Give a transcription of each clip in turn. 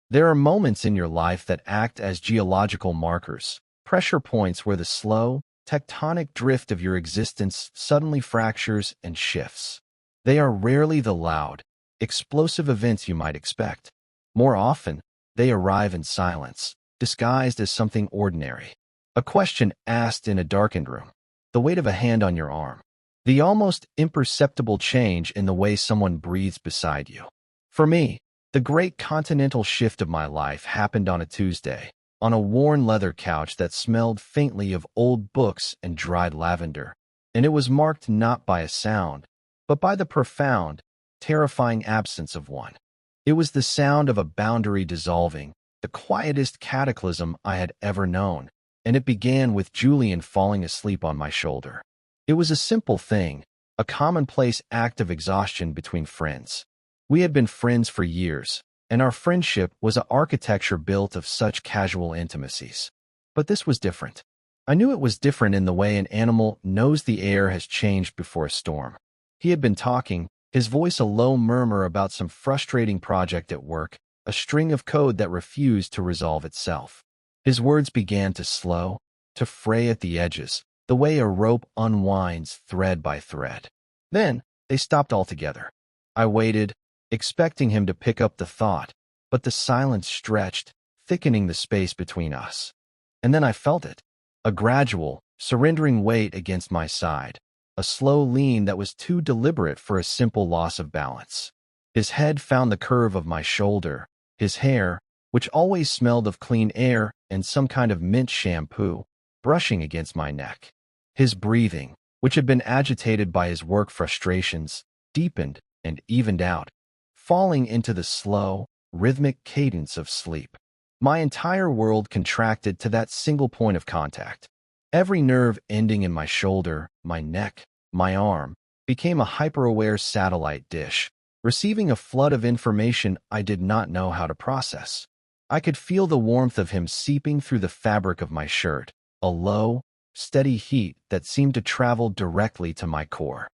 There are moments in your life that act as geological markers, pressure points where the slow, tectonic drift of your existence suddenly fractures and shifts. They are rarely the loud, explosive events you might expect. More often, they arrive in silence, disguised as something ordinary. A question asked in a darkened room, the weight of a hand on your arm, the almost imperceptible change in the way someone breathes beside you. For me, the great continental shift of my life happened on a Tuesday, on a worn leather couch that smelled faintly of old books and dried lavender, and it was marked not by a sound, but by the profound, terrifying absence of one. It was the sound of a boundary dissolving, the quietest cataclysm I had ever known, and it began with Julian falling asleep on my shoulder. It was a simple thing, a commonplace act of exhaustion between friends. We had been friends for years, and our friendship was an architecture built of such casual intimacies. But this was different. I knew it was different in the way an animal knows the air has changed before a storm. He had been talking, his voice a low murmur about some frustrating project at work, a string of code that refused to resolve itself. His words began to slow, to fray at the edges, the way a rope unwinds thread by thread. Then, they stopped altogether. I waited, expecting him to pick up the thought, but the silence stretched, thickening the space between us. And then I felt it, a gradual, surrendering weight against my side, a slow lean that was too deliberate for a simple loss of balance. His head found the curve of my shoulder, his hair, which always smelled of clean air and some kind of mint shampoo, brushing against my neck. His breathing, which had been agitated by his work frustrations, deepened and evened out, falling into the slow, rhythmic cadence of sleep. My entire world contracted to that single point of contact. Every nerve ending in my shoulder, my neck, my arm, became a hyper-aware satellite dish, receiving a flood of information I did not know how to process. I could feel the warmth of him seeping through the fabric of my shirt, a low, steady heat that seemed to travel directly to my core.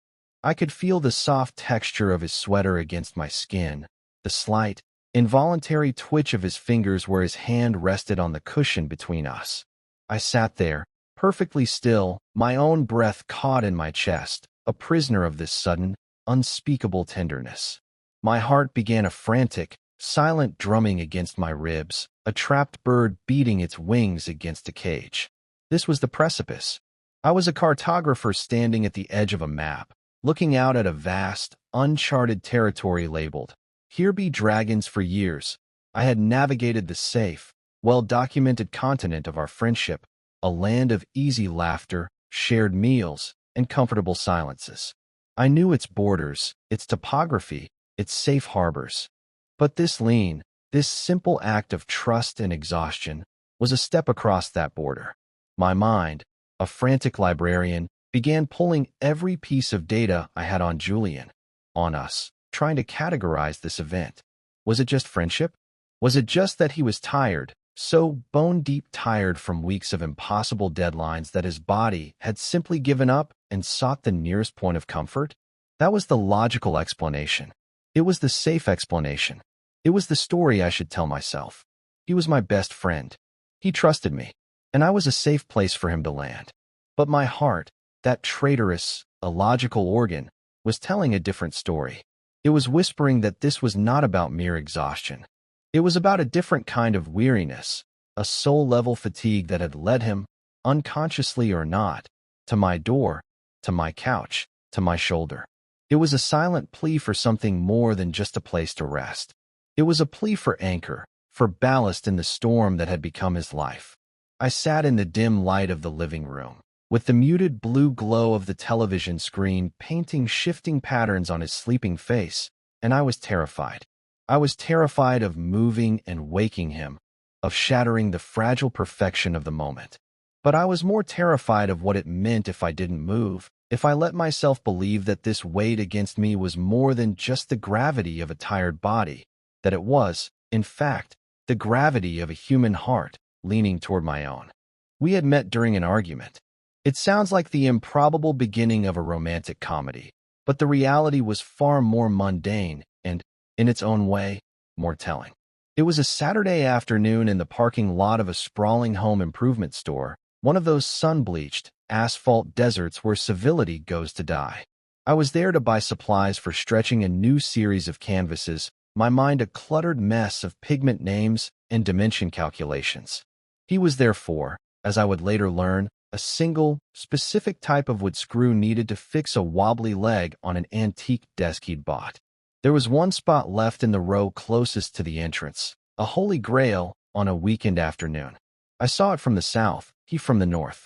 I could feel the soft texture of his sweater against my skin, the slight, involuntary twitch of his fingers where his hand rested on the cushion between us. I sat there, perfectly still, my own breath caught in my chest, a prisoner of this sudden, unspeakable tenderness. My heart began a frantic, silent drumming against my ribs, a trapped bird beating its wings against a cage. This was the precipice. I was a cartographer standing at the edge of a map, looking out at a vast, uncharted territory labeled, "Here be dragons." For years, I had navigated the safe, well-documented continent of our friendship, a land of easy laughter, shared meals, and comfortable silences. I knew its borders, its topography, its safe harbors. But this lean, this simple act of trust and exhaustion, was a step across that border. My mind, a frantic librarian, began pulling every piece of data I had on Julian, on us, trying to categorize this event. Was it just friendship? Was it just that he was tired, so bone-deep tired from weeks of impossible deadlines that his body had simply given up and sought the nearest point of comfort? That was the logical explanation. It was the safe explanation. It was the story I should tell myself. He was my best friend. He trusted me, and I was a safe place for him to land. But my heart, that traitorous, illogical organ, was telling a different story. It was whispering that this was not about mere exhaustion. It was about a different kind of weariness, a soul-level fatigue that had led him, unconsciously or not, to my door, to my couch, to my shoulder. It was a silent plea for something more than just a place to rest. It was a plea for anchor, for ballast in the storm that had become his life. I sat in the dim light of the living room, with the muted blue glow of the television screen painting shifting patterns on his sleeping face, and I was terrified. I was terrified of moving and waking him, of shattering the fragile perfection of the moment. But I was more terrified of what it meant if I didn't move, if I let myself believe that this weight against me was more than just the gravity of a tired body, that it was, in fact, the gravity of a human heart leaning toward my own. We had met during an argument. It sounds like the improbable beginning of a romantic comedy, but the reality was far more mundane and, in its own way, more telling. It was a Saturday afternoon in the parking lot of a sprawling home improvement store, one of those sun-bleached, asphalt deserts where civility goes to die. I was there to buy supplies for stretching a new series of canvases, my mind a cluttered mess of pigment names and dimension calculations. He was there for, as I would later learn, a single, specific type of wood screw needed to fix a wobbly leg on an antique desk he'd bought. There was one spot left in the row closest to the entrance, a holy grail on a weekend afternoon. I saw it from the south, he from the north.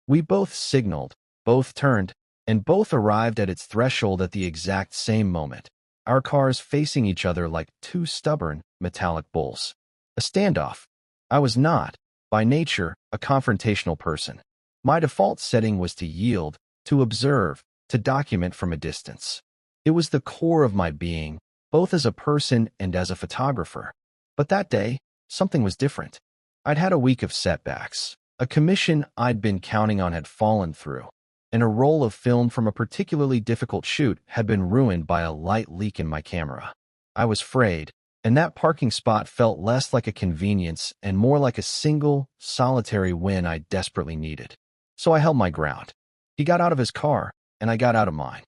We both signaled, both turned, and both arrived at its threshold at the exact same moment, our cars facing each other like two stubborn, metallic bulls. A standoff. I was not, by nature, a confrontational person. My default setting was to yield, to observe, to document from a distance. It was the core of my being, both as a person and as a photographer. But that day, something was different. I'd had a week of setbacks. A commission I'd been counting on had fallen through, and a roll of film from a particularly difficult shoot had been ruined by a light leak in my camera. I was frayed, and that parking spot felt less like a convenience and more like a single, solitary win I desperately needed. So I held my ground. He got out of his car, and I got out of mine.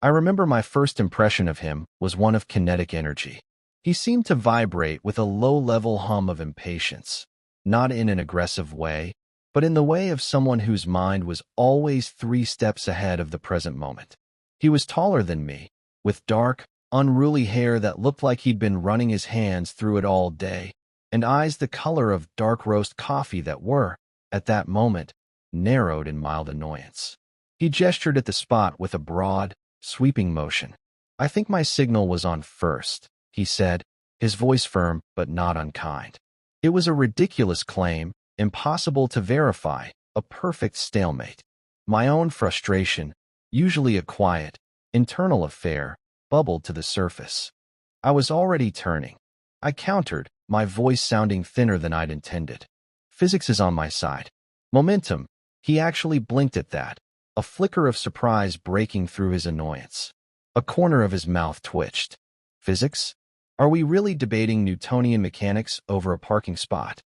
I remember my first impression of him was one of kinetic energy. He seemed to vibrate with a low-level hum of impatience, not in an aggressive way, but in the way of someone whose mind was always 3 steps ahead of the present moment. He was taller than me, with dark, unruly hair that looked like he'd been running his hands through it all day, and eyes the color of dark roast coffee that were, at that moment, narrowed in mild annoyance. He gestured at the spot with a broad, sweeping motion. "I think my signal was on first," he said, his voice firm but not unkind. It was a ridiculous claim, impossible to verify, a perfect stalemate. My own frustration, usually a quiet, internal affair, bubbled to the surface. I was already turning. I countered, my voice sounding thinner than I'd intended. "Physics is on my side." Momentum. He actually blinked at that, a flicker of surprise breaking through his annoyance. A corner of his mouth twitched. "Physics? Are we really debating Newtonian mechanics over a parking spot?"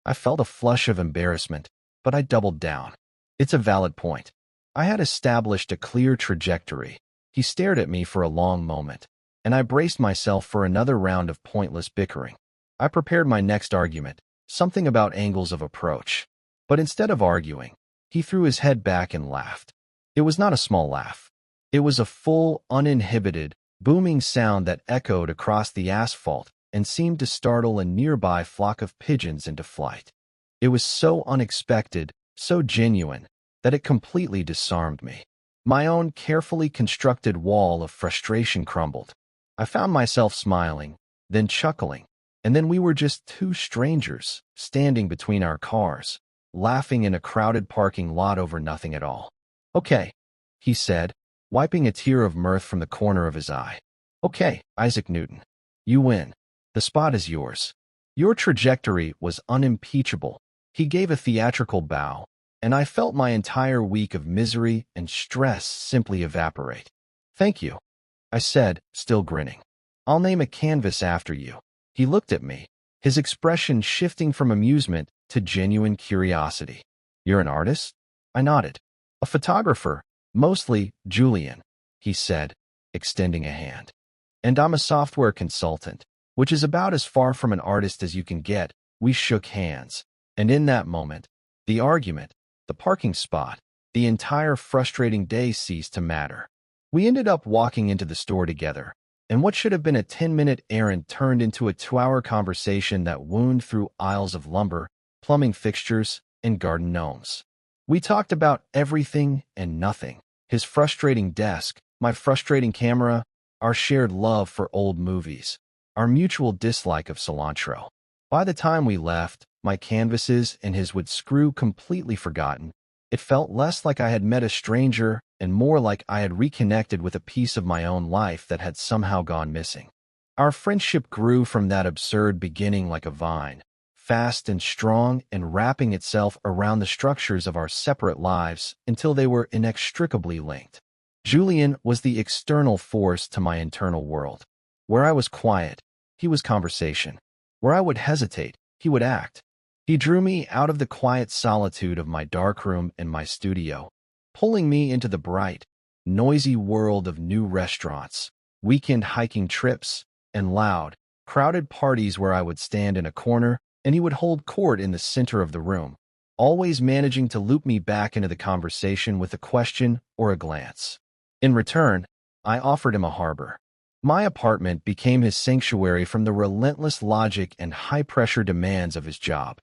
I felt a flush of embarrassment, but I doubled down. "It's a valid point. I had established a clear trajectory." He stared at me for a long moment, and I braced myself for another round of pointless bickering. I prepared my next argument, something about angles of approach. But instead of arguing, he threw his head back and laughed. It was not a small laugh. It was a full, uninhibited, booming sound that echoed across the asphalt and seemed to startle a nearby flock of pigeons into flight. It was so unexpected, so genuine, that it completely disarmed me. My own carefully constructed wall of frustration crumbled. I found myself smiling, then chuckling, and then we were just 2 strangers, standing between our cars, laughing in a crowded parking lot over nothing at all. "Okay," he said, wiping a tear of mirth from the corner of his eye. "Okay, Isaac Newton. You win. The spot is yours. Your trajectory was unimpeachable." He gave a theatrical bow, and I felt my entire week of misery and stress simply evaporate. "Thank you," I said, still grinning. "I'll name a canvas after you." He looked at me, his expression shifting from amusement to genuine curiosity. "You're an artist?" I nodded. "A photographer, mostly, Julian," he said, extending a hand. "And I'm a software consultant, which is about as far from an artist as you can get." We shook hands, and in that moment, the argument, the parking spot, the entire frustrating day ceased to matter. We ended up walking into the store together, and what should have been a 10-minute errand turned into a 2-hour conversation that wound through aisles of lumber, plumbing fixtures, and garden gnomes. We talked about everything and nothing. His frustrating desk, my frustrating camera, our shared love for old movies, our mutual dislike of cilantro. By the time we left, my canvases and his would screw completely forgotten. It felt less like I had met a stranger and more like I had reconnected with a piece of my own life that had somehow gone missing. Our friendship grew from that absurd beginning like a vine, fast and strong and wrapping itself around the structures of our separate lives until they were inextricably linked. Julian was the external force to my internal world. Where I was quiet, he was conversation. Where I would hesitate, he would act. He drew me out of the quiet solitude of my darkroom and my studio, pulling me into the bright, noisy world of new restaurants, weekend hiking trips, and loud, crowded parties where I would stand in a corner and he would hold court in the center of the room, always managing to loop me back into the conversation with a question or a glance. In return, I offered him a harbor. My apartment became his sanctuary from the relentless logic and high-pressure demands of his job.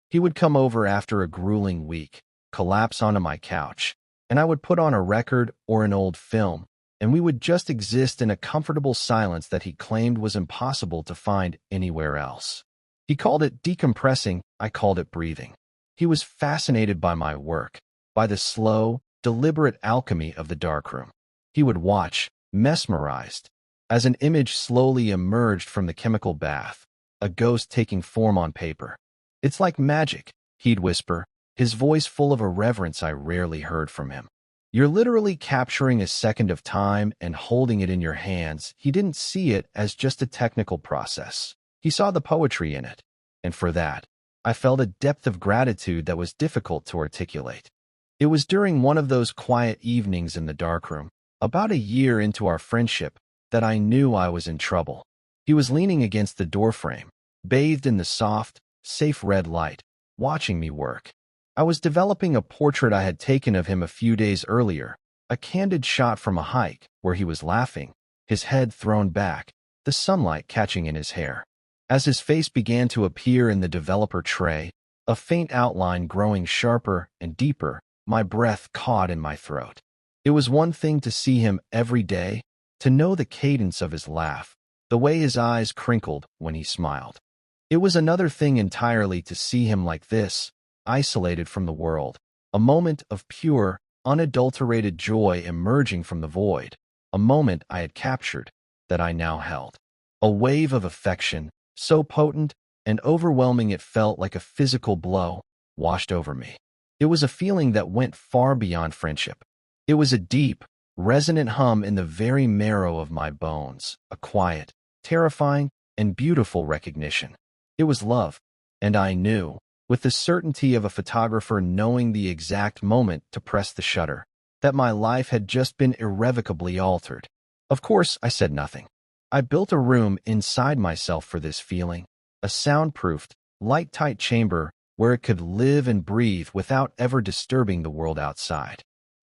He would come over after a grueling week, collapse onto my couch, and I would put on a record or an old film, and we would just exist in a comfortable silence that he claimed was impossible to find anywhere else. He called it decompressing, I called it breathing. He was fascinated by my work, by the slow, deliberate alchemy of the darkroom. He would watch, mesmerized, as an image slowly emerged from the chemical bath, a ghost taking form on paper. "It's like magic," he'd whisper, his voice full of a reverence I rarely heard from him. "You're literally capturing a second of time and holding it in your hands." He didn't see it as just a technical process. He saw the poetry in it, and for that, I felt a depth of gratitude that was difficult to articulate. It was during one of those quiet evenings in the darkroom, about a year into our friendship, that I knew I was in trouble. He was leaning against the doorframe, bathed in the soft, safe red light, watching me work. I was developing a portrait I had taken of him a few days earlier, a candid shot from a hike where he was laughing, his head thrown back, the sunlight catching in his hair. As his face began to appear in the developer tray, a faint outline growing sharper and deeper, my breath caught in my throat. It was one thing to see him every day, to know the cadence of his laugh, the way his eyes crinkled when he smiled. It was another thing entirely to see him like this, isolated from the world, a moment of pure, unadulterated joy emerging from the void, a moment I had captured, that I now held. A wave of affection, so potent and overwhelming it felt like a physical blow, washed over me. It was a feeling that went far beyond friendship. It was a deep, resonant hum in the very marrow of my bones, a quiet, terrifying, and beautiful recognition. It was love, and I knew, with the certainty of a photographer knowing the exact moment to press the shutter, that my life had just been irrevocably altered. Of course, I said nothing. I built a room inside myself for this feeling, a soundproofed, light-tight chamber where it could live and breathe without ever disturbing the world outside.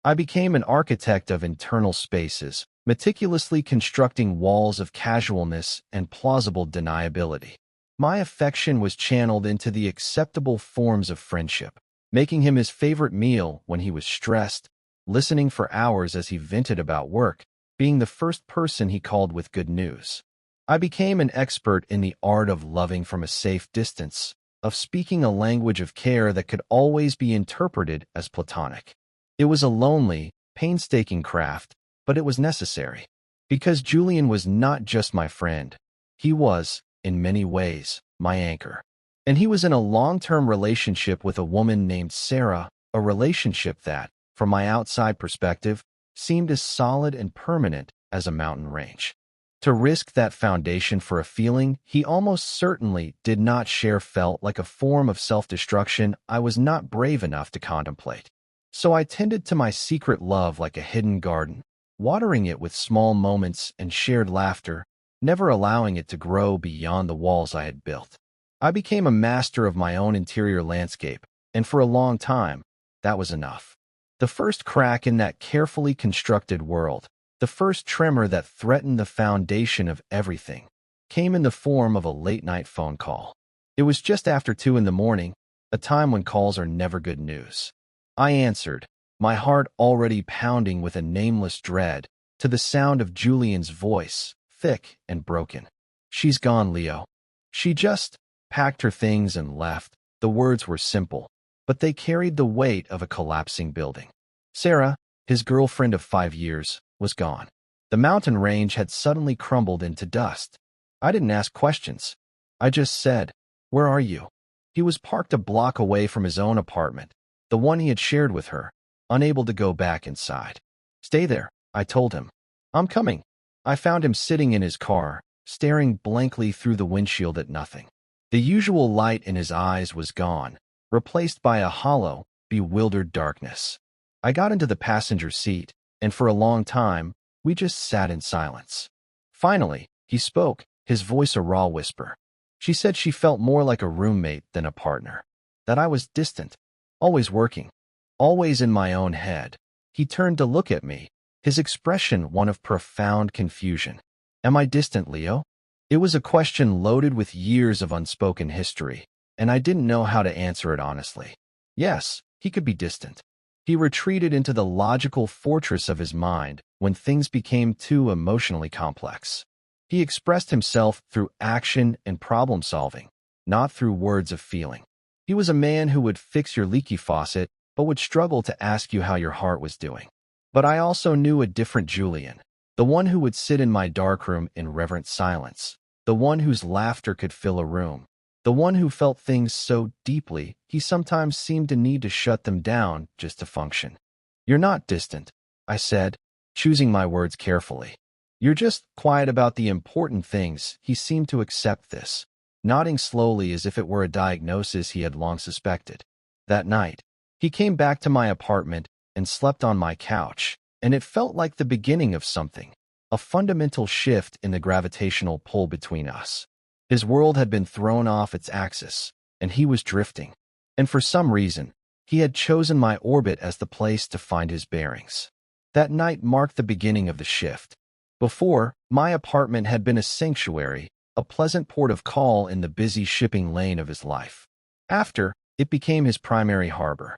I became an architect of internal spaces, meticulously constructing walls of casualness and plausible deniability. My affection was channeled into the acceptable forms of friendship, making him his favorite meal when he was stressed, listening for hours as he vented about work, being the first person he called with good news. I became an expert in the art of loving from a safe distance, of speaking a language of care that could always be interpreted as platonic. It was a lonely, painstaking craft, but it was necessary. Because Julian was not just my friend. He was, in many ways, my anchor. And he was in a long-term relationship with a woman named Sarah, a relationship that, from my outside perspective, seemed as solid and permanent as a mountain range. To risk that foundation for a feeling he almost certainly did not share felt like a form of self-destruction I was not brave enough to contemplate. So I tended to my secret love like a hidden garden, watering it with small moments and shared laughter, never allowing it to grow beyond the walls I had built. I became a master of my own interior landscape, and for a long time, that was enough. The first crack in that carefully constructed world, the first tremor that threatened the foundation of everything, came in the form of a late-night phone call. It was just after 2 a.m, a time when calls are never good news. I answered, my heart already pounding with a nameless dread, to the sound of Julian's voice, thick and broken. "She's gone, Leo. She just packed her things and left." The words were simple, but they carried the weight of a collapsing building. Sarah, his girlfriend of 5 years, was gone. The mountain range had suddenly crumbled into dust. I didn't ask questions. I just said, "Where are you?" He was parked a block away from his own apartment, the one he had shared with her, unable to go back inside. "Stay there," I told him. "I'm coming." I found him sitting in his car, staring blankly through the windshield at nothing. The usual light in his eyes was gone, replaced by a hollow, bewildered darkness. I got into the passenger seat, and for a long time, we just sat in silence. Finally, he spoke, his voice a raw whisper. She said she felt more like a roommate than a partner. That I was distant, always working, always in my own head. He turned to look at me, his expression one of profound confusion. Am I distant, Leo? It was a question loaded with years of unspoken history, and I didn't know how to answer it honestly. Yes, he could be distant. He retreated into the logical fortress of his mind when things became too emotionally complex. He expressed himself through action and problem solving, not through words of feeling. He was a man who would fix your leaky faucet, but would struggle to ask you how your heart was doing. But I also knew a different Julian, the one who would sit in my darkroom in reverent silence, the one whose laughter could fill a room, the one who felt things so deeply he sometimes seemed to need to shut them down just to function. You're not distant, I said, choosing my words carefully. You're just quiet about the important things. He seemed to accept this, nodding slowly as if it were a diagnosis he had long suspected. That night, he came back to my apartment and slept on my couch, and it felt like the beginning of something, a fundamental shift in the gravitational pull between us. His world had been thrown off its axis, and he was drifting. And for some reason, he had chosen my orbit as the place to find his bearings. That night marked the beginning of the shift. Before, my apartment had been a sanctuary, a pleasant port of call in the busy shipping lane of his life. After, it became his primary harbor.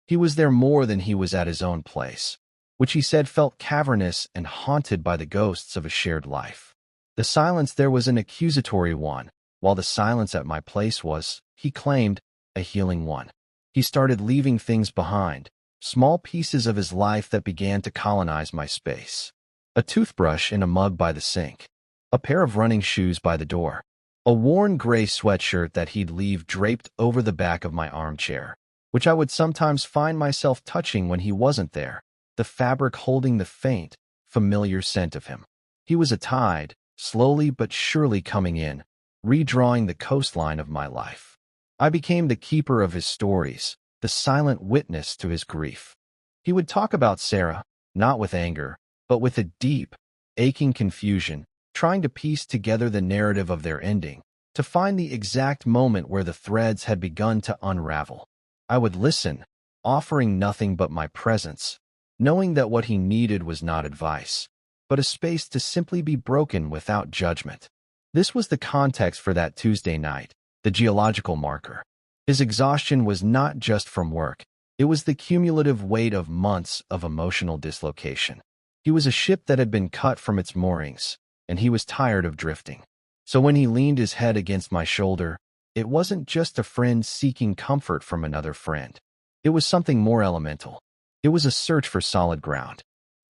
He was there more than he was at his own place, which he said felt cavernous and haunted by the ghosts of a shared life. The silence there was an accusatory one, while the silence at my place was, he claimed, a healing one. He started leaving things behind, small pieces of his life that began to colonize my space. A toothbrush in a mug by the sink, a pair of running shoes by the door, a worn gray sweatshirt that he'd leave draped over the back of my armchair, which I would sometimes find myself touching when he wasn't there, the fabric holding the faint, familiar scent of him. He was a tide, slowly but surely coming in, redrawing the coastline of my life. I became the keeper of his stories, the silent witness to his grief. He would talk about Sarah, not with anger, but with a deep, aching confusion, trying to piece together the narrative of their ending, to find the exact moment where the threads had begun to unravel. I would listen, offering nothing but my presence, knowing that what he needed was not advice, but a space to simply be broken without judgment. This was the context for that Tuesday night, the geological marker. His exhaustion was not just from work, it was the cumulative weight of months of emotional dislocation. He was a ship that had been cut from its moorings, and he was tired of drifting. So when he leaned his head against my shoulder, it wasn't just a friend seeking comfort from another friend. It was something more elemental. It was a search for solid ground.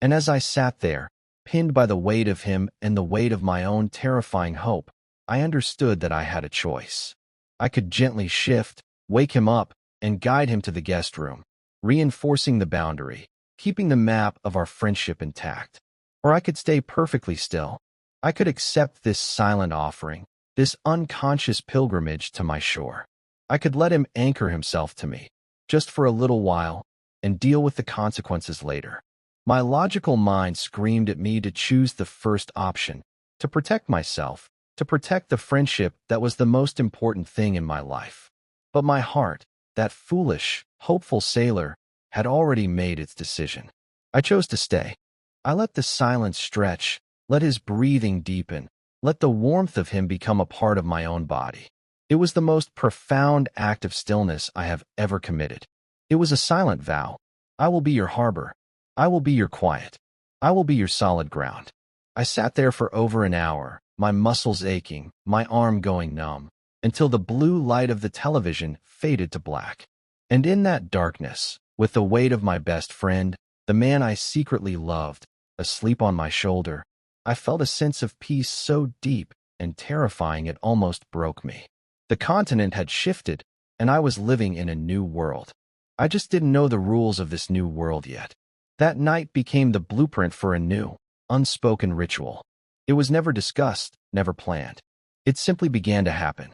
And as I sat there, pinned by the weight of him and the weight of my own terrifying hope, I understood that I had a choice. I could gently shift, wake him up, and guide him to the guest room, reinforcing the boundary, keeping the map of our friendship intact. Or I could stay perfectly still. I could accept this silent offering, this unconscious pilgrimage to my shore. I could let him anchor himself to me, just for a little while, and deal with the consequences later. My logical mind screamed at me to choose the first option, to protect myself, to protect the friendship that was the most important thing in my life. But my heart, that foolish, hopeful sailor, had already made its decision. I chose to stay. I let the silence stretch, let his breathing deepen, let the warmth of him become a part of my own body. It was the most profound act of stillness I have ever committed. It was a silent vow. I will be your harbor. I will be your quiet. I will be your solid ground. I sat there for over an hour, my muscles aching, my arm going numb, until the blue light of the television faded to black. And in that darkness, with the weight of my best friend, the man I secretly loved, asleep on my shoulder, I felt a sense of peace so deep and terrifying it almost broke me. The continent had shifted, and I was living in a new world. I just didn't know the rules of this new world yet. That night became the blueprint for a new, unspoken ritual. It was never discussed, never planned. It simply began to happen.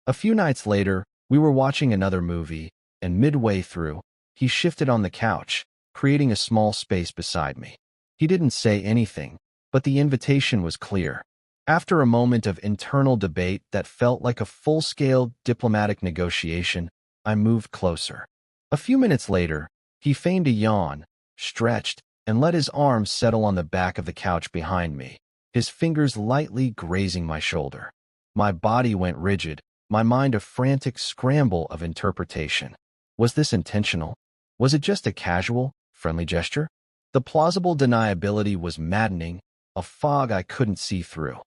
A few nights later, we were watching another movie, and midway through, he shifted on the couch, creating a small space beside me. He didn't say anything, but the invitation was clear. After a moment of internal debate that felt like a full-scale diplomatic negotiation, I moved closer. A few minutes later, he feigned a yawn, stretched, and let his arms settle on the back of the couch behind me, his fingers lightly grazing my shoulder. My body went rigid, my mind a frantic scramble of interpretation. Was this intentional? Was it just a casual, friendly gesture? The plausible deniability was maddening, a fog I couldn't see through.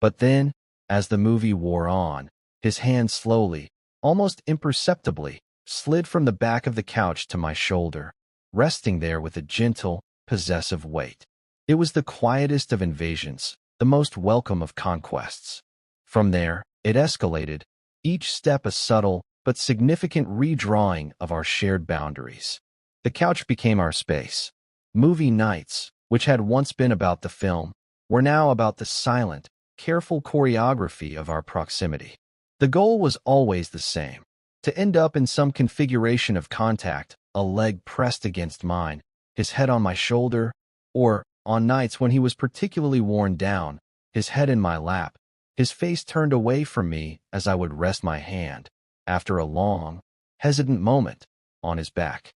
But then, as the movie wore on, his hand slowly, almost imperceptibly, slid from the back of the couch to my shoulder, resting there with a gentle, possessive weight. It was the quietest of invasions, the most welcome of conquests. From there, it escalated, each step a subtle but significant redrawing of our shared boundaries. The couch became our space. Movie nights, which had once been about the film, were now about the silent, careful choreography of our proximity. The goal was always the same: to end up in some configuration of contact, a leg pressed against mine, his head on my shoulder, or, on nights when he was particularly worn down, his head in my lap, his face turned away from me as I would rest my hand, after a long, hesitant moment, on his back.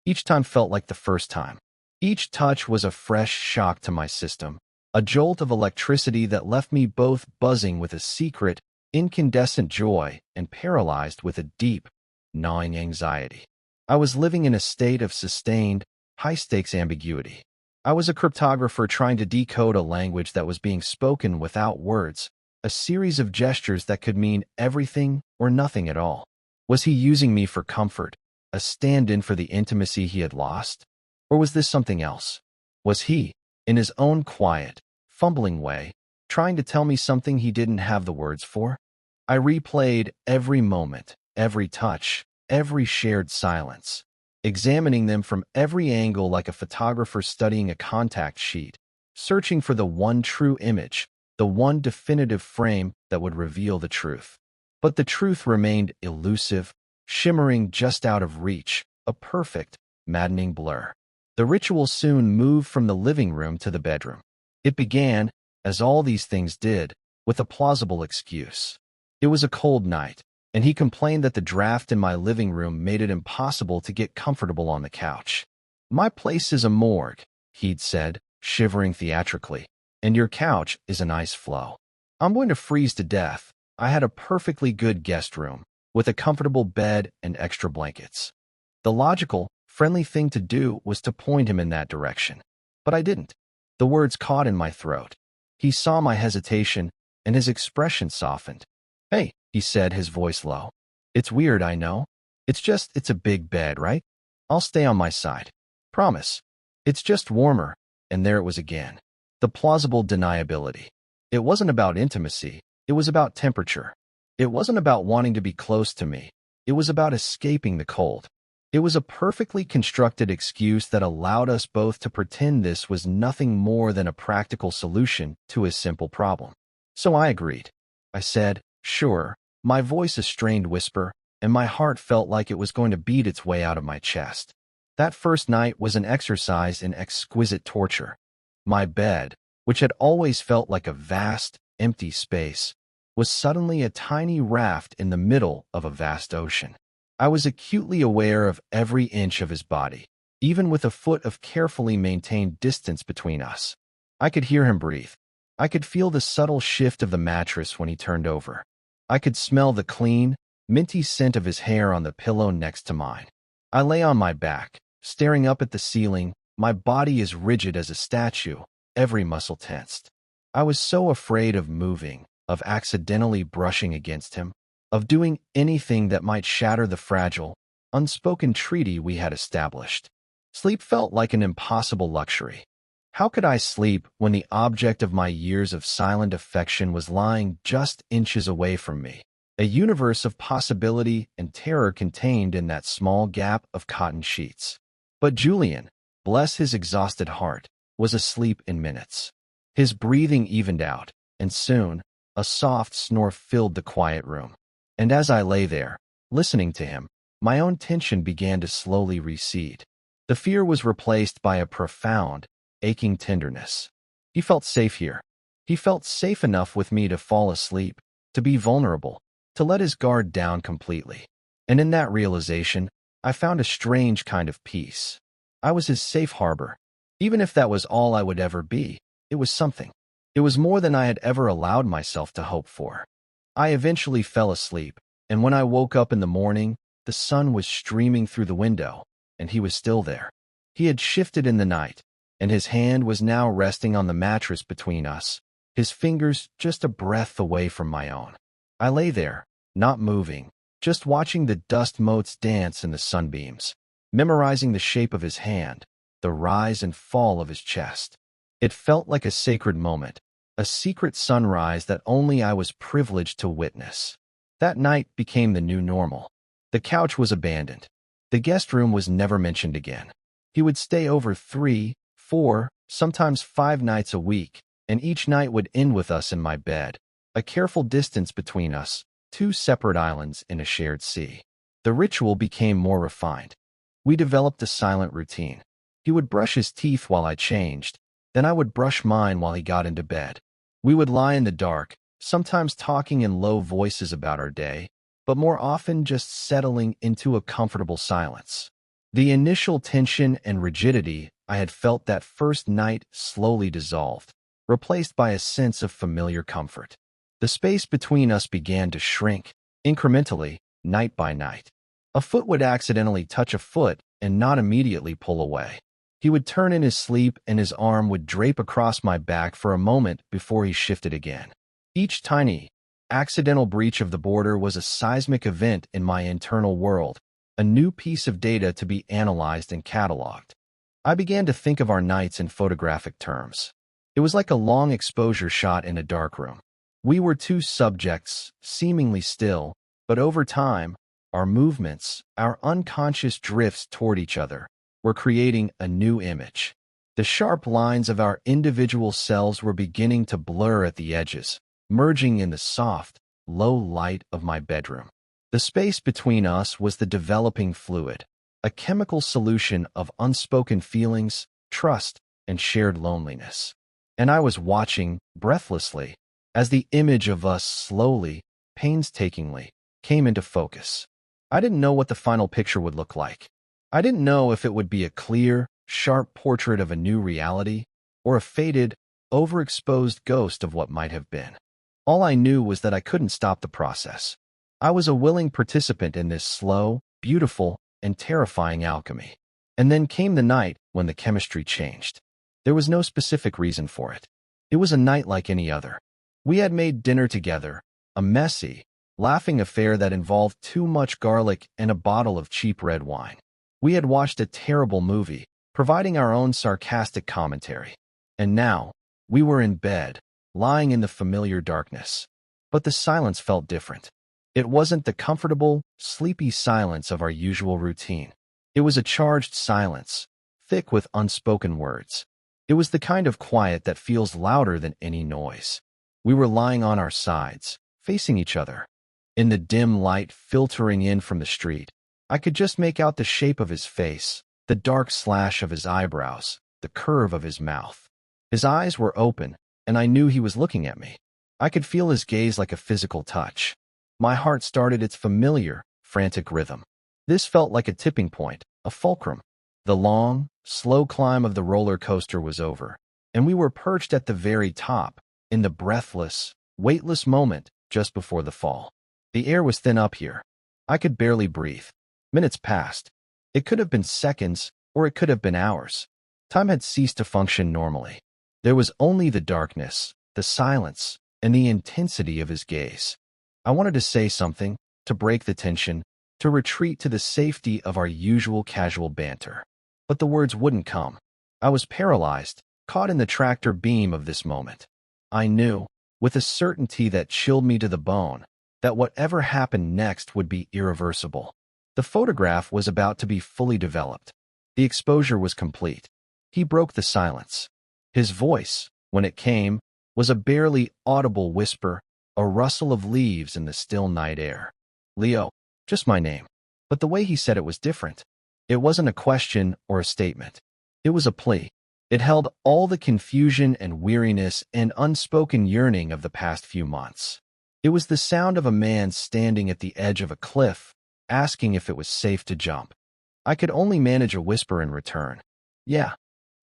Each time felt like the first time. Each touch was a fresh shock to my system, a jolt of electricity that left me both buzzing with a secret, incandescent joy and paralyzed with a deep, gnawing anxiety. I was living in a state of sustained, high-stakes ambiguity. I was a cryptographer trying to decode a language that was being spoken without words, a series of gestures that could mean everything or nothing at all. Was he using me for comfort, a stand-in for the intimacy he had lost? Or was this something else? Was he, in his own quiet, fumbling way, trying to tell me something he didn't have the words for? I replayed every moment, every touch, every shared silence, examining them from every angle like a photographer studying a contact sheet, searching for the one true image, the one definitive frame that would reveal the truth. But the truth remained elusive, shimmering just out of reach, a perfect, maddening blur. The ritual soon moved from the living room to the bedroom. It began, as all these things did, with a plausible excuse. It was a cold night, and he complained that the draft in my living room made it impossible to get comfortable on the couch. "My place is a morgue," he'd said, shivering theatrically, "and your couch is an ice floe. I'm going to freeze to death." I had a perfectly good guest room, with a comfortable bed and extra blankets. The logical, friendly thing to do was to point him in that direction. But I didn't. The words caught in my throat. He saw my hesitation, and his expression softened. "Hey," he said, his voice low. "It's weird, I know. It's a big bed, right? I'll stay on my side. Promise. It's just warmer." And there it was again. The plausible deniability. It wasn't about intimacy. It was about temperature. It wasn't about wanting to be close to me. It was about escaping the cold. It was a perfectly constructed excuse that allowed us both to pretend this was nothing more than a practical solution to a simple problem. So I agreed. I said, "Sure," my voice a strained whisper, and my heart felt like it was going to beat its way out of my chest. That first night was an exercise in exquisite torture. My bed, which had always felt like a vast, empty space, was suddenly a tiny raft in the middle of a vast ocean. I was acutely aware of every inch of his body, even with a foot of carefully maintained distance between us. I could hear him breathe. I could feel the subtle shift of the mattress when he turned over. I could smell the clean, minty scent of his hair on the pillow next to mine. I lay on my back, staring up at the ceiling, my body as rigid as a statue, every muscle tensed. I was so afraid of moving, of accidentally brushing against him, of doing anything that might shatter the fragile, unspoken treaty we had established. Sleep felt like an impossible luxury. How could I sleep when the object of my years of silent affection was lying just inches away from me, a universe of possibility and terror contained in that small gap of cotton sheets? But Julian, bless his exhausted heart, was asleep in minutes. His breathing evened out, and soon, a soft snore filled the quiet room. And as I lay there, listening to him, my own tension began to slowly recede. The fear was replaced by a profound, aching tenderness. He felt safe here. He felt safe enough with me to fall asleep, to be vulnerable, to let his guard down completely. And in that realization, I found a strange kind of peace. I was his safe harbor. Even if that was all I would ever be, it was something. It was more than I had ever allowed myself to hope for. I eventually fell asleep, and when I woke up in the morning, the sun was streaming through the window, and he was still there. He had shifted in the night, and his hand was now resting on the mattress between us, his fingers just a breath away from my own. I lay there, not moving, just watching the dust motes dance in the sunbeams, memorizing the shape of his hand, the rise and fall of his chest. It felt like a sacred moment, a secret sunrise that only I was privileged to witness. That night became the new normal. The couch was abandoned. The guest room was never mentioned again. He would stay over 3, 4, sometimes 5 nights a week, and each night would end with us in my bed, a careful distance between us, 2 separate islands in a shared sea. The ritual became more refined. We developed a silent routine. He would brush his teeth while I changed, then I would brush mine while he got into bed. We would lie in the dark, sometimes talking in low voices about our day, but more often just settling into a comfortable silence. The initial tension and rigidity I had felt that first night slowly dissolved, replaced by a sense of familiar comfort. The space between us began to shrink, incrementally, night by night. A foot would accidentally touch a foot and not immediately pull away. He would turn in his sleep and his arm would drape across my back for a moment before he shifted again. Each tiny, accidental breach of the border was a seismic event in my internal world, a new piece of data to be analyzed and cataloged. I began to think of our nights in photographic terms. It was like a long exposure shot in a darkroom. We were 2 subjects, seemingly still, but over time, our movements, our unconscious drifts toward each other, were creating a new image. The sharp lines of our individual selves were beginning to blur at the edges, merging in the soft, low light of my bedroom. The space between us was the developing fluid, a chemical solution of unspoken feelings, trust, and shared loneliness. And I was watching, breathlessly, as the image of us slowly, painstakingly, came into focus. I didn't know what the final picture would look like. I didn't know if it would be a clear, sharp portrait of a new reality, or a faded, overexposed ghost of what might have been. All I knew was that I couldn't stop the process. I was a willing participant in this slow, beautiful, and terrifying alchemy. And then came the night when the chemistry changed. There was no specific reason for it. It was a night like any other. We had made dinner together, a messy, laughing affair that involved too much garlic and a bottle of cheap red wine. We had watched a terrible movie, providing our own sarcastic commentary. And now, we were in bed, lying in the familiar darkness. But the silence felt different. It wasn't the comfortable, sleepy silence of our usual routine. It was a charged silence, thick with unspoken words. It was the kind of quiet that feels louder than any noise. We were lying on our sides, facing each other. In the dim light filtering in from the street, I could just make out the shape of his face, the dark slash of his eyebrows, the curve of his mouth. His eyes were open, and I knew he was looking at me. I could feel his gaze like a physical touch. My heart started its familiar, frantic rhythm. This felt like a tipping point, a fulcrum. The long, slow climb of the roller coaster was over, and we were perched at the very top, in the breathless, weightless moment just before the fall. The air was thin up here. I could barely breathe. Minutes passed. It could have been seconds, or it could have been hours. Time had ceased to function normally. There was only the darkness, the silence, and the intensity of his gaze. I wanted to say something, to break the tension, to retreat to the safety of our usual casual banter. But the words wouldn't come. I was paralyzed, caught in the tractor beam of this moment. I knew, with a certainty that chilled me to the bone, that whatever happened next would be irreversible. The photograph was about to be fully developed. The exposure was complete. He broke the silence. His voice, when it came, was a barely audible whisper, a rustle of leaves in the still night air. Leo. Just my name. But the way he said it was different. It wasn't a question or a statement. It was a plea. It held all the confusion and weariness and unspoken yearning of the past few months. It was the sound of a man standing at the edge of a cliff, asking if it was safe to jump. I could only manage a whisper in return. Yeah.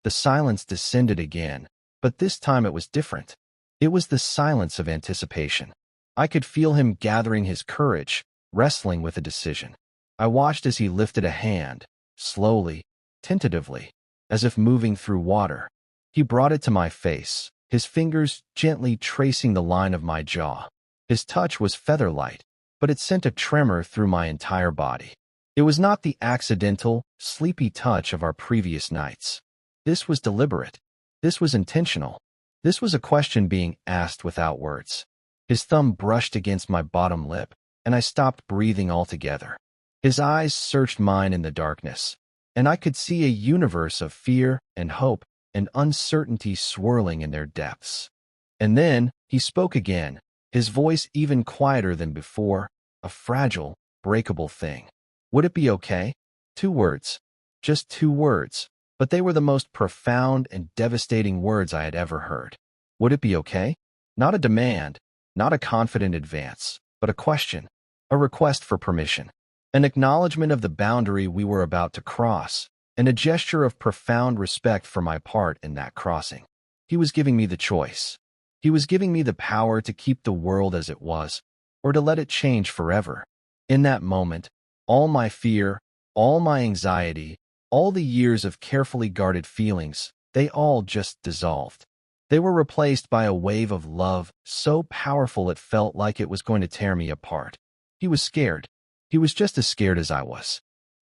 The silence descended again, but this time it was different. It was the silence of anticipation. I could feel him gathering his courage, wrestling with a decision. I watched as he lifted a hand, slowly, tentatively, as if moving through water. He brought it to my face, his fingers gently tracing the line of my jaw. His touch was feather-light, but it sent a tremor through my entire body. It was not the accidental, sleepy touch of our previous nights. This was deliberate. This was intentional. This was a question being asked without words. His thumb brushed against my bottom lip, and I stopped breathing altogether. His eyes searched mine in the darkness, and I could see a universe of fear and hope and uncertainty swirling in their depths. And then he spoke again, his voice even quieter than before, a fragile, breakable thing. Would it be okay? 2 words. Just 2 words, but they were the most profound and devastating words I had ever heard. Would it be okay? Not a demand, not a confident advance, but a question, a request for permission, an acknowledgement of the boundary we were about to cross, and a gesture of profound respect for my part in that crossing. He was giving me the choice. He was giving me the power to keep the world as it was, or to let it change forever. In that moment, all my fear, all my anxiety, all the years of carefully guarded feelings, they all just dissolved. They were replaced by a wave of love so powerful it felt like it was going to tear me apart. He was scared. He was just as scared as I was.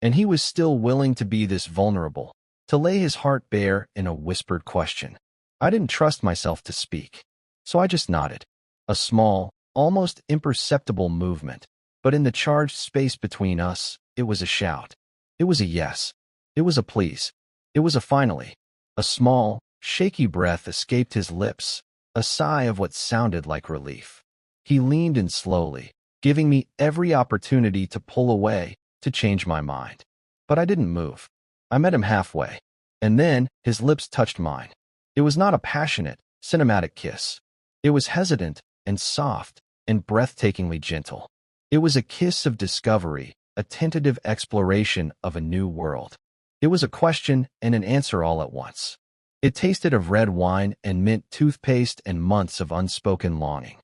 And he was still willing to be this vulnerable, to lay his heart bare in a whispered question. I didn't trust myself to speak, so I just nodded. A small, almost imperceptible movement, but in the charged space between us, it was a shout. It was a yes. It was a please. It was a finally. A small, shaky breath escaped his lips, a sigh of what sounded like relief. He leaned in slowly, giving me every opportunity to pull away, to change my mind. But I didn't move. I met him halfway, and then his lips touched mine. It was not a passionate, cinematic kiss. It was hesitant and soft and breathtakingly gentle. It was a kiss of discovery, a tentative exploration of a new world. It was a question and an answer all at once. It tasted of red wine and mint toothpaste and months of unspoken longing.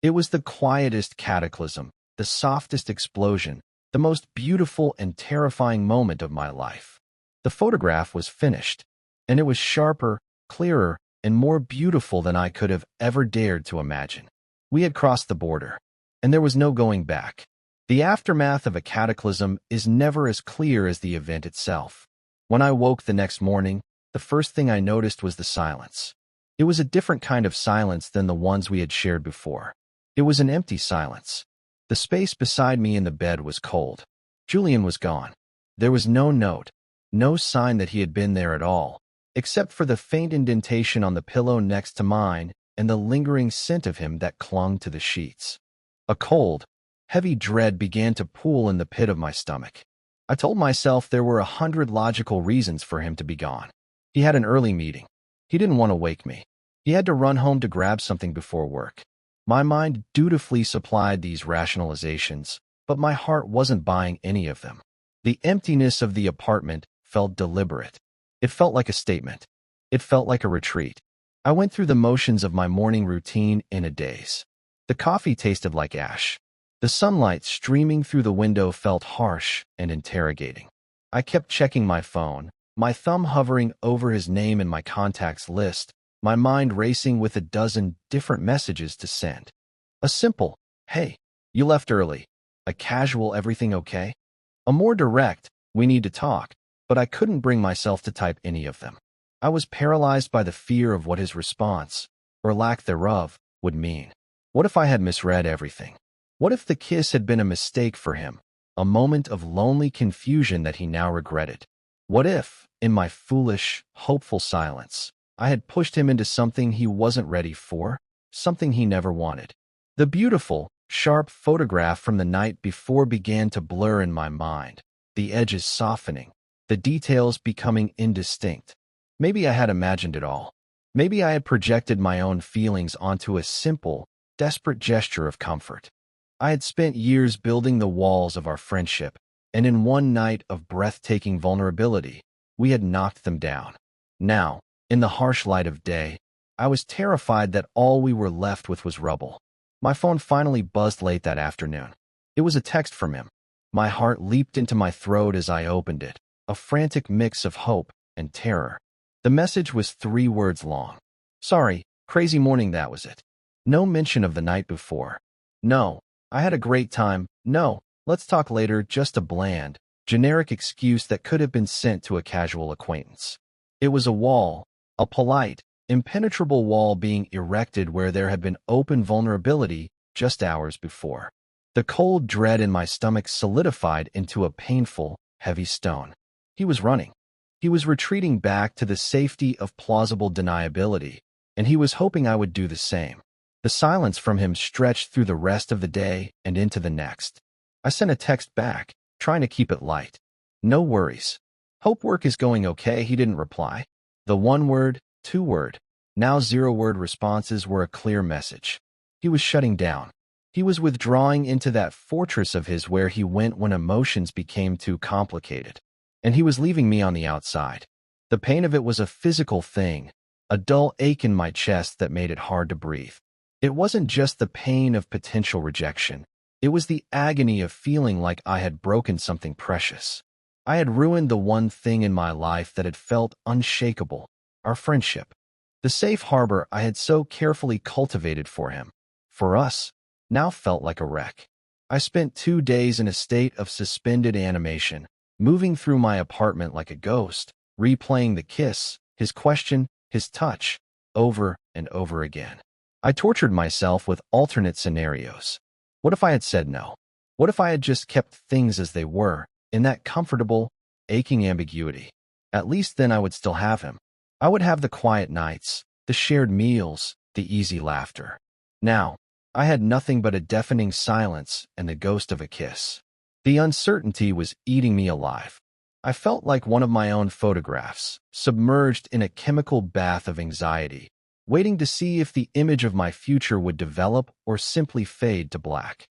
It was the quietest cataclysm, the softest explosion, the most beautiful and terrifying moment of my life. The photograph was finished, and it was sharper, clearer, and more beautiful than I could have ever dared to imagine. We had crossed the border, and there was no going back. The aftermath of a cataclysm is never as clear as the event itself. When I woke the next morning, the first thing I noticed was the silence. It was a different kind of silence than the ones we had shared before. It was an empty silence. The space beside me in the bed was cold. Julian was gone. There was no note, no sign that he had been there at all, except for the faint indentation on the pillow next to mine and the lingering scent of him that clung to the sheets. A cold, heavy dread began to pool in the pit of my stomach. I told myself there were 100 logical reasons for him to be gone. He had an early meeting. He didn't want to wake me. He had to run home to grab something before work. My mind dutifully supplied these rationalizations, but my heart wasn't buying any of them. The emptiness of the apartment felt deliberate. It felt like a statement. It felt like a retreat. I went through the motions of my morning routine in a daze. The coffee tasted like ash. The sunlight streaming through the window felt harsh and interrogating. I kept checking my phone, my thumb hovering over his name in my contacts list, my mind racing with a dozen different messages to send. A simple, "Hey, you left early." A casual, "Everything okay?" A more direct, "We need to talk," but I couldn't bring myself to type any of them. I was paralyzed by the fear of what his response, or lack thereof, would mean. What if I had misread everything? What if the kiss had been a mistake for him, a moment of lonely confusion that he now regretted? What if, in my foolish, hopeful silence, I had pushed him into something he wasn't ready for, something he never wanted? The beautiful, sharp photograph from the night before began to blur in my mind, the edges softening, the details becoming indistinct. Maybe I had imagined it all. Maybe I had projected my own feelings onto a simple, desperate gesture of comfort. I had spent years building the walls of our friendship, and in one night of breathtaking vulnerability, we had knocked them down. Now, in the harsh light of day, I was terrified that all we were left with was rubble. My phone finally buzzed late that afternoon. It was a text from him. My heart leaped into my throat as I opened it, a frantic mix of hope and terror. The message was 3 words long. Sorry, crazy morning, that was it. No mention of the night before. No, I had a great time. No, let's talk later, just a bland, generic excuse that could have been sent to a casual acquaintance. It was a wall, a polite, impenetrable wall being erected where there had been open vulnerability just hours before. The cold dread in my stomach solidified into a painful, heavy stone. He was running. He was retreating back to the safety of plausible deniability, and he was hoping I would do the same. The silence from him stretched through the rest of the day and into the next. I sent a text back, trying to keep it light. No worries. Hope work is going okay, he didn't reply. The 1-word, 2-word, now 0-word responses were a clear message. He was shutting down. He was withdrawing into that fortress of his where he went when emotions became too complicated. And he was leaving me on the outside. The pain of it was a physical thing, a dull ache in my chest that made it hard to breathe. It wasn't just the pain of potential rejection. It was the agony of feeling like I had broken something precious. I had ruined the one thing in my life that had felt unshakable, our friendship. The safe harbor I had so carefully cultivated for him, for us, now felt like a wreck. I spent 2 days in a state of suspended animation, moving through my apartment like a ghost, replaying the kiss, his question, his touch, over and over again. I tortured myself with alternate scenarios. What if I had said no? What if I had just kept things as they were, in that comfortable, aching ambiguity? At least then I would still have him. I would have the quiet nights, the shared meals, the easy laughter. Now, I had nothing but a deafening silence and the ghost of a kiss. The uncertainty was eating me alive. I felt like one of my own photographs, submerged in a chemical bath of anxiety, waiting to see if the image of my future would develop or simply fade to black.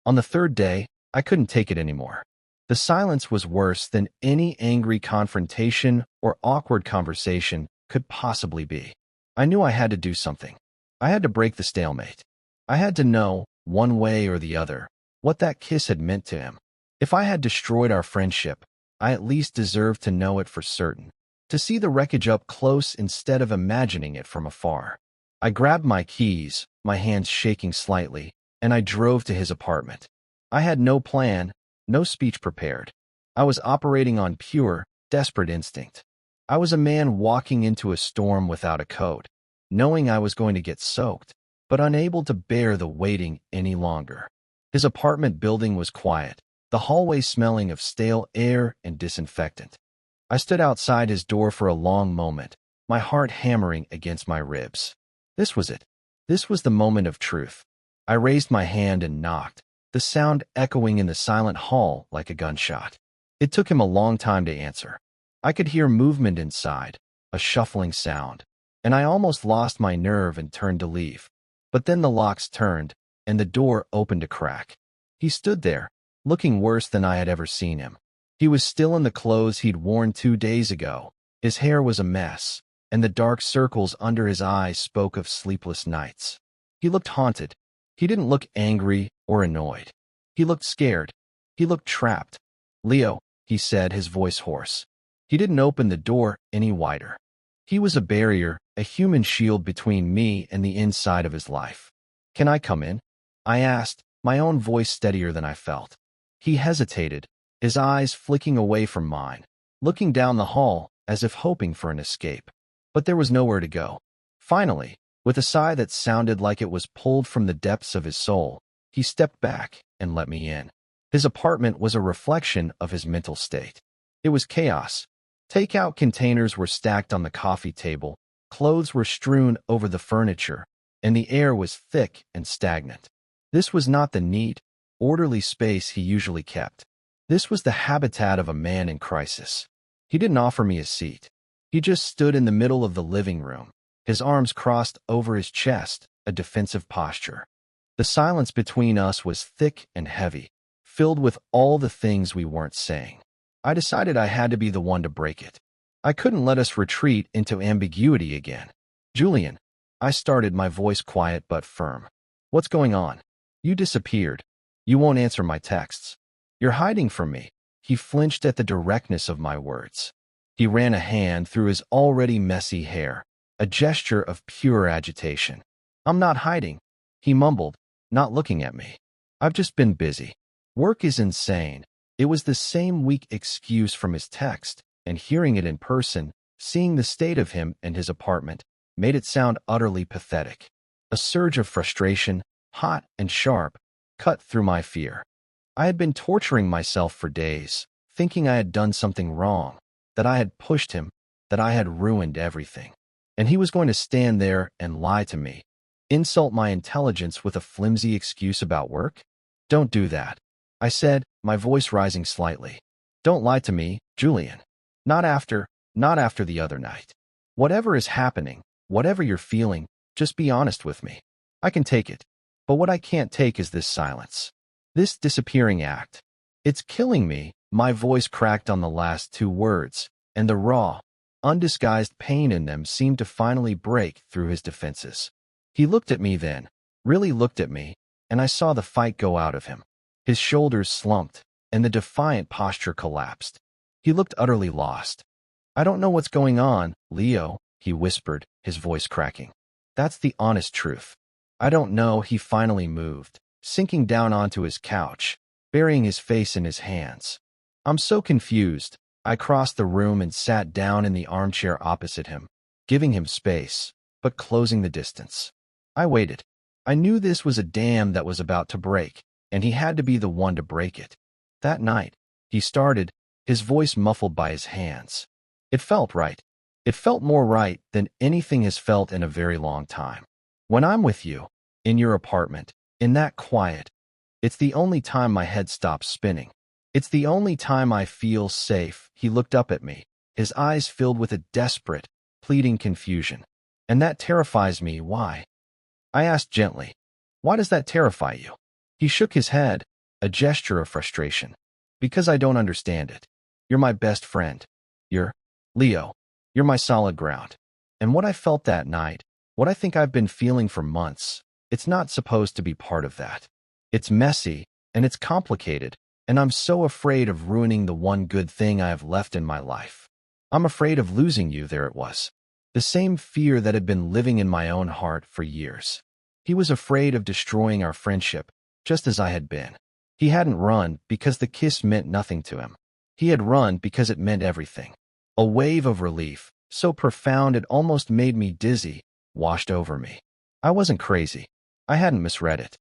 On the 3rd day, I couldn't take it anymore. The silence was worse than any angry confrontation or awkward conversation could possibly be. I knew I had to do something. I had to break the stalemate. I had to know, one way or the other, what that kiss had meant to him. If I had destroyed our friendship, I at least deserved to know it for certain, to see the wreckage up close instead of imagining it from afar. I grabbed my keys, my hands shaking slightly, and I drove to his apartment. I had no plan, no speech prepared. I was operating on pure, desperate instinct. I was a man walking into a storm without a coat, knowing I was going to get soaked, but unable to bear the waiting any longer. His apartment building was quiet, the hallway smelling of stale air and disinfectant. I stood outside his door for a long moment, my heart hammering against my ribs. This was it. This was the moment of truth. I raised my hand and knocked, the sound echoing in the silent hall like a gunshot. It took him a long time to answer. I could hear movement inside, a shuffling sound, and I almost lost my nerve and turned to leave. But then the locks turned, and the door opened a crack. He stood there, looking worse than I had ever seen him. He was still in the clothes he'd worn 2 days ago. His hair was a mess, and the dark circles under his eyes spoke of sleepless nights. He looked haunted. He didn't look angry or annoyed. He looked scared. He looked trapped. "Leo," he said, his voice hoarse. He didn't open the door any wider. He was a barrier, a human shield between me and the inside of his life. "Can I come in?" I asked, my own voice steadier than I felt. He hesitated, his eyes flicking away from mine, looking down the hall as if hoping for an escape. But there was nowhere to go. Finally, with a sigh that sounded like it was pulled from the depths of his soul, he stepped back and let me in. His apartment was a reflection of his mental state. It was chaos. Takeout containers were stacked on the coffee table, clothes were strewn over the furniture, and the air was thick and stagnant. This was not the neat, orderly space he usually kept. This was the habitat of a man in crisis. He didn't offer me a seat. He just stood in the middle of the living room, his arms crossed over his chest, a defensive posture. The silence between us was thick and heavy, filled with all the things we weren't saying. I decided I had to be the one to break it. I couldn't let us retreat into ambiguity again. Julian, I started, my voice quiet but firm. What's going on? You disappeared. You won't answer my texts. You're hiding from me. He flinched at the directness of my words. He ran a hand through his already messy hair, a gesture of pure agitation. I'm not hiding, he mumbled, not looking at me. I've just been busy. Work is insane. It was the same weak excuse from his text, and hearing it in person, seeing the state of him and his apartment, made it sound utterly pathetic. A surge of frustration, hot and sharp, cut through my fear. I had been torturing myself for days, thinking I had done something wrong, that I had pushed him, that I had ruined everything. And he was going to stand there and lie to me, insult my intelligence with a flimsy excuse about work? Don't do that, I said, my voice rising slightly. Don't lie to me, Julian. Not after the other night. Whatever is happening, whatever you're feeling, just be honest with me. I can take it. But what I can't take is this silence. This disappearing act. It's killing me. My voice cracked on the last two words, and the raw, undisguised pain in them seemed to finally break through his defenses. He looked at me then, really looked at me, and I saw the fight go out of him. His shoulders slumped, and the defiant posture collapsed. He looked utterly lost. I don't know what's going on, Leo, he whispered, his voice cracking. That's the honest truth. I don't know. He finally moved, sinking down onto his couch, burying his face in his hands. I'm so confused. I crossed the room and sat down in the armchair opposite him, giving him space, but closing the distance. I waited. I knew this was a dam that was about to break, and he had to be the one to break it. That night, he started, his voice muffled by his hands. It felt right. It felt more right than anything has felt in a very long time. When I'm with you, in your apartment, in that quiet, it's the only time my head stops spinning. It's the only time I feel safe. He looked up at me, his eyes filled with a desperate, pleading confusion. And that terrifies me. Why? I asked gently. Why does that terrify you? He shook his head, a gesture of frustration. Because I don't understand it. You're my best friend. You're, Leo, you're my solid ground. And what I felt that night, what I think I've been feeling for months, it's not supposed to be part of that. It's messy, and it's complicated, and I'm so afraid of ruining the one good thing I have left in my life. I'm afraid of losing you. There it was. The same fear that had been living in my own heart for years. He was afraid of destroying our friendship, just as I had been. He hadn't run because the kiss meant nothing to him. He had run because it meant everything. A wave of relief, so profound it almost made me dizzy, washed over me. I wasn't crazy. I hadn't misread it.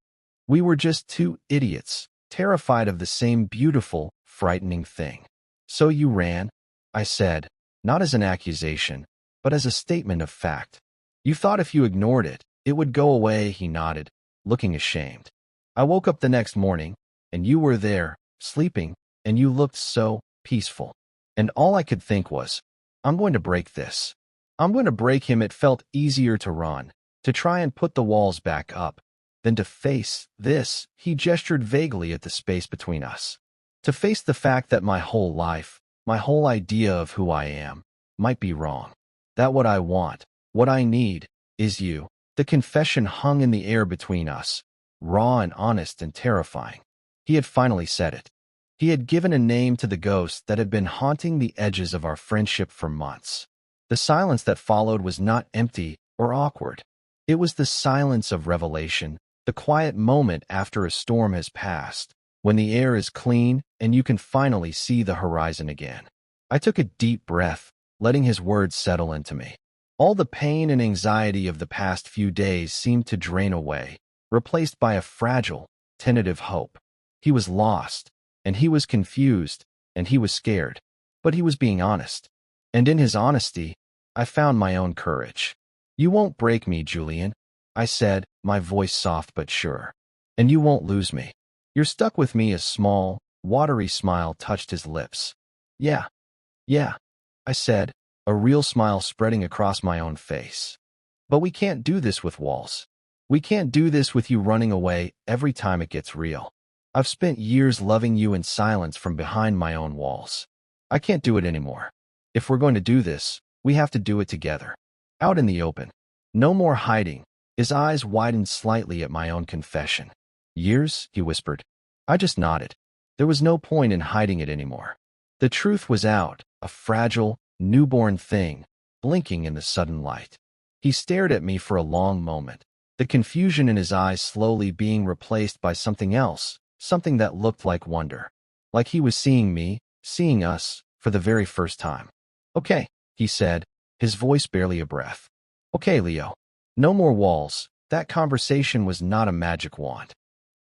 We were just two idiots, terrified of the same beautiful, frightening thing. So you ran, I said, not as an accusation, but as a statement of fact. You thought if you ignored it, it would go away. He nodded, looking ashamed. I woke up the next morning, and you were there, sleeping, and you looked so peaceful. And all I could think was, I'm going to break this. I'm going to break him. It felt easier to run, to try and put the walls back up, than to face this. He gestured vaguely at the space between us. To face the fact that my whole life, my whole idea of who I am, might be wrong. That what I want, what I need, is you. The confession hung in the air between us, raw and honest and terrifying. He had finally said it. He had given a name to the ghost that had been haunting the edges of our friendship for months. The silence that followed was not empty or awkward. It was the silence of revelation, the quiet moment after a storm has passed, when the air is clean and you can finally see the horizon again. I took a deep breath, letting his words settle into me. All the pain and anxiety of the past few days seemed to drain away, replaced by a fragile, tentative hope. He was lost, and he was confused, and he was scared, but he was being honest. And in his honesty, I found my own courage. You won't break me, Julian, I said, my voice soft but sure. And you won't lose me. You're stuck with me." A small, watery smile touched his lips. "Yeah, yeah," I said, a real smile spreading across my own face. "But we can't do this with walls. We can't do this with you running away every time it gets real. I've spent years loving you in silence from behind my own walls. I can't do it anymore. If we're going to do this, we have to do it together. Out in the open. No more hiding." His eyes widened slightly at my own confession. "Years?" he whispered. I just nodded. There was no point in hiding it anymore. The truth was out, a fragile, newborn thing, blinking in the sudden light. He stared at me for a long moment, the confusion in his eyes slowly being replaced by something else, something that looked like wonder. Like he was seeing me, seeing us, for the very first time. "Okay," he said, his voice barely a breath. "Okay, Leo. No more walls." That conversation was not a magic wand.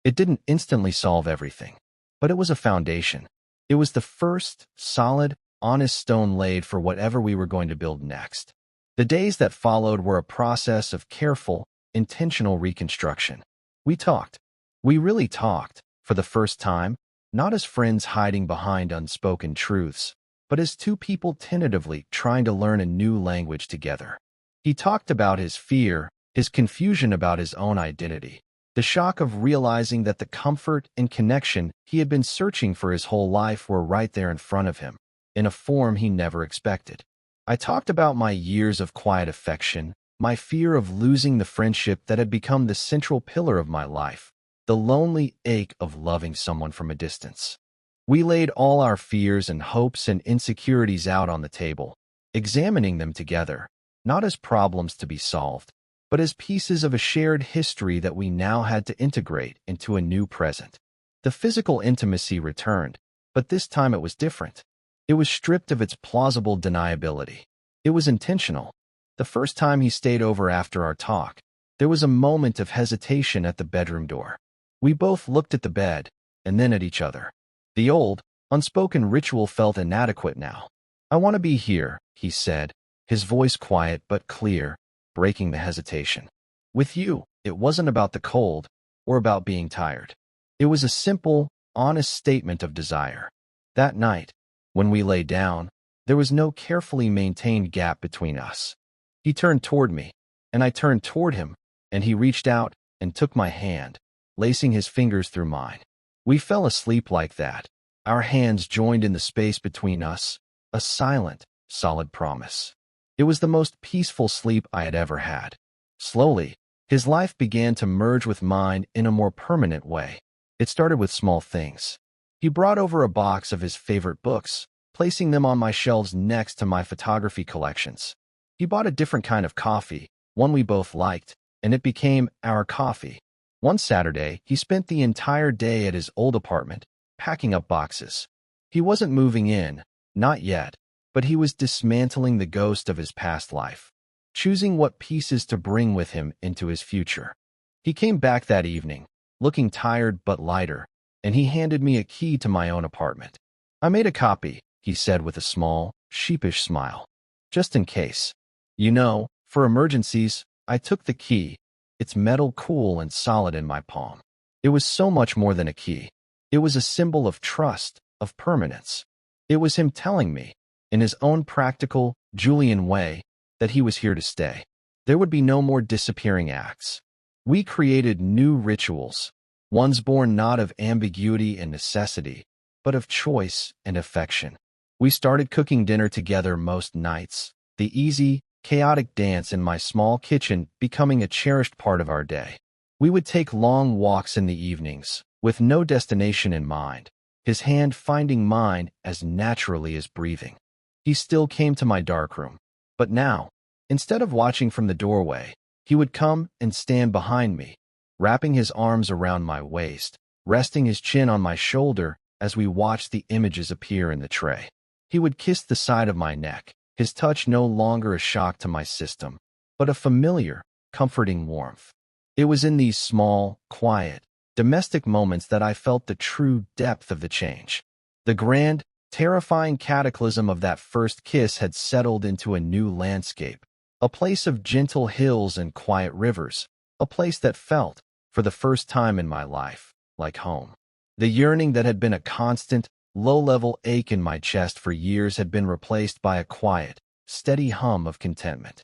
It didn't instantly solve everything, but it was a foundation. It was the first, solid, honest stone laid for whatever we were going to build next. The days that followed were a process of careful, intentional reconstruction. We talked. We really talked, for the first time, not as friends hiding behind unspoken truths, but as two people tentatively trying to learn a new language together. He talked about his fear, his confusion about his own identity, the shock of realizing that the comfort and connection he had been searching for his whole life were right there in front of him, in a form he never expected. I talked about my years of quiet affection, my fear of losing the friendship that had become the central pillar of my life, the lonely ache of loving someone from a distance. We laid all our fears and hopes and insecurities out on the table, examining them together, not as problems to be solved, but as pieces of a shared history that we now had to integrate into a new present. The physical intimacy returned, but this time it was different. It was stripped of its plausible deniability. It was intentional. The first time he stayed over after our talk, there was a moment of hesitation at the bedroom door. We both looked at the bed, and then at each other. The old, unspoken ritual felt inadequate now. "I want to be here," he said, his voice quiet but clear, breaking the hesitation. "With you." It wasn't about the cold, or about being tired. It was a simple, honest statement of desire. That night, when we lay down, there was no carefully maintained gap between us. He turned toward me, and I turned toward him, and he reached out and took my hand, lacing his fingers through mine. We fell asleep like that, our hands joined in the space between us, a silent, solid promise. It was the most peaceful sleep I had ever had. Slowly, his life began to merge with mine in a more permanent way. It started with small things. He brought over a box of his favorite books, placing them on my shelves next to my photography collections. He bought a different kind of coffee, one we both liked, and it became our coffee. One Saturday, he spent the entire day at his old apartment, packing up boxes. He wasn't moving in, not yet, but he was dismantling the ghost of his past life, choosing what pieces to bring with him into his future. He came back that evening, looking tired but lighter, and he handed me a key to my own apartment. "I made a copy," he said with a small, sheepish smile. "Just in case. You know, for emergencies." I took the key, its metal cool and solid in my palm. It was so much more than a key. It was a symbol of trust, of permanence. It was him telling me, in his own practical, Julian way, that he was here to stay. There would be no more disappearing acts. We created new rituals, ones born not of ambiguity and necessity, but of choice and affection. We started cooking dinner together most nights, the easy, chaotic dance in my small kitchen becoming a cherished part of our day. We would take long walks in the evenings, with no destination in mind, his hand finding mine as naturally as breathing. He still came to my darkroom, but now, instead of watching from the doorway, he would come and stand behind me, wrapping his arms around my waist, resting his chin on my shoulder as we watched the images appear in the tray. He would kiss the side of my neck, his touch no longer a shock to my system, but a familiar, comforting warmth. It was in these small, quiet, domestic moments that I felt the true depth of the change. The grand, terrifying cataclysm of that first kiss had settled into a new landscape, a place of gentle hills and quiet rivers, a place that felt, for the first time in my life, like home. The yearning that had been a constant, low-level ache in my chest for years had been replaced by a quiet, steady hum of contentment.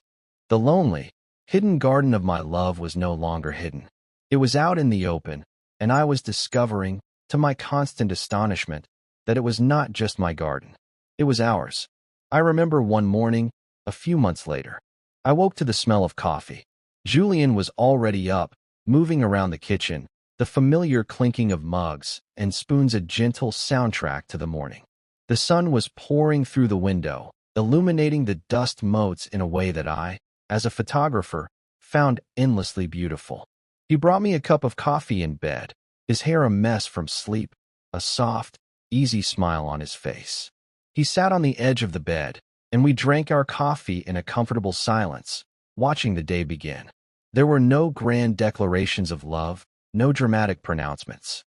The lonely, hidden garden of my love was no longer hidden. It was out in the open, and I was discovering, to my constant astonishment, that it was not just my garden. It was ours. I remember one morning, a few months later. I woke to the smell of coffee. Julian was already up, moving around the kitchen, the familiar clinking of mugs and spoons a gentle soundtrack to the morning. The sun was pouring through the window, illuminating the dust motes in a way that I, as a photographer, found endlessly beautiful. He brought me a cup of coffee in bed, his hair a mess from sleep, a soft, easy smile on his face. He sat on the edge of the bed, and we drank our coffee in a comfortable silence, watching the day begin. There were no grand declarations of love, no dramatic pronouncements.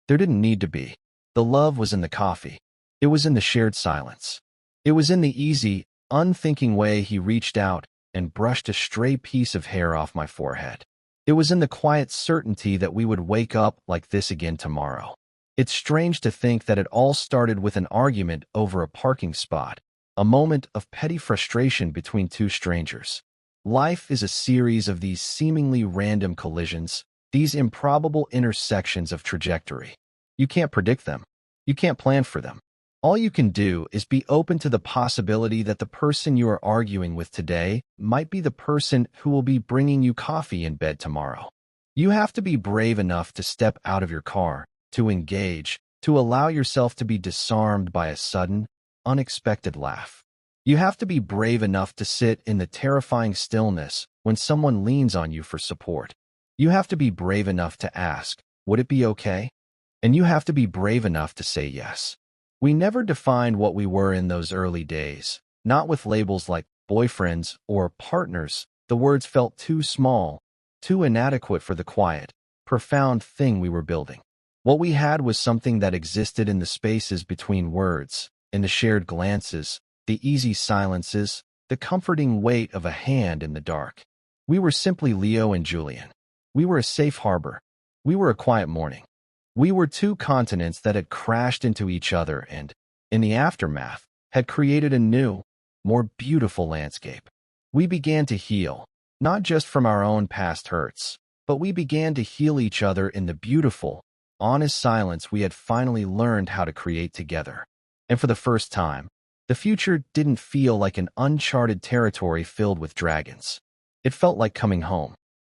There didn't need to be. The love was in the coffee. It was in the shared silence. It was in the easy, unthinking way he reached out and brushed a stray piece of hair off my forehead. It was in the quiet certainty that we would wake up like this again tomorrow. It's strange to think that it all started with an argument over a parking spot, a moment of petty frustration between two strangers. Life is a series of these seemingly random collisions, these improbable intersections of trajectory. You can't predict them. You can't plan for them. All you can do is be open to the possibility that the person you are arguing with today might be the person who will be bringing you coffee in bed tomorrow. You have to be brave enough to step out of your car, to engage, to allow yourself to be disarmed by a sudden, unexpected laugh. You have to be brave enough to sit in the terrifying stillness when someone leans on you for support. You have to be brave enough to ask, would it be okay? And you have to be brave enough to say yes. We never defined what we were in those early days, not with labels like boyfriends or partners. The words felt too small, too inadequate for the quiet, profound thing we were building. What we had was something that existed in the spaces between words, in the shared glances, the easy silences, the comforting weight of a hand in the dark. We were simply Leo and Julian. We were a safe harbor. We were a quiet morning. We were two continents that had crashed into each other and, in the aftermath, had created a new, more beautiful landscape. We began to heal, not just from our own past hurts, but we began to heal each other in the beautiful, honest silence we had finally learned how to create together. And for the first time, the future didn't feel like an uncharted territory filled with dragons. It felt like coming home.